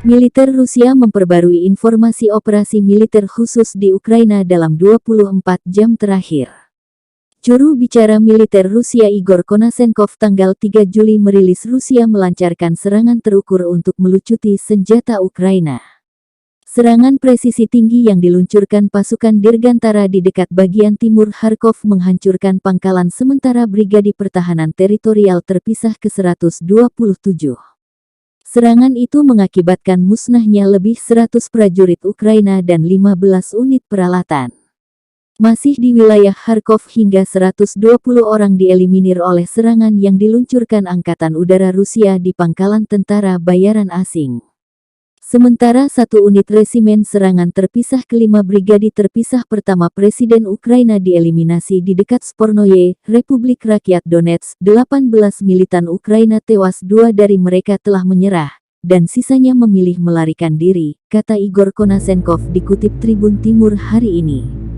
Militer Rusia memperbarui informasi operasi militer khusus di Ukraina dalam 24 jam terakhir. Juru bicara militer Rusia Igor Konashenkov tanggal 3 Juli merilis Rusia melancarkan serangan terukur untuk melucuti senjata Ukraina. Serangan presisi tinggi yang diluncurkan pasukan Dirgantara di dekat bagian timur Kharkov menghancurkan pangkalan sementara Brigade Pertahanan Teritorial Terpisah ke-127. Serangan itu mengakibatkan musnahnya lebih 100 prajurit Ukraina dan 15 unit peralatan. Masih di wilayah Kharkov hingga 120 orang dieliminir oleh serangan yang diluncurkan Angkatan Udara Rusia di pangkalan tentara bayaran asing. Sementara satu unit resimen serangan terpisah ke-5 Brigade Terpisah Pertama Presiden Ukraina dieliminasi di dekat Spornoye, Republik Rakyat Donetsk. 18 militan Ukraina tewas, 2 dari mereka telah menyerah, dan sisanya memilih melarikan diri, kata Igor Konashenkov dikutip Tribun Timur hari ini.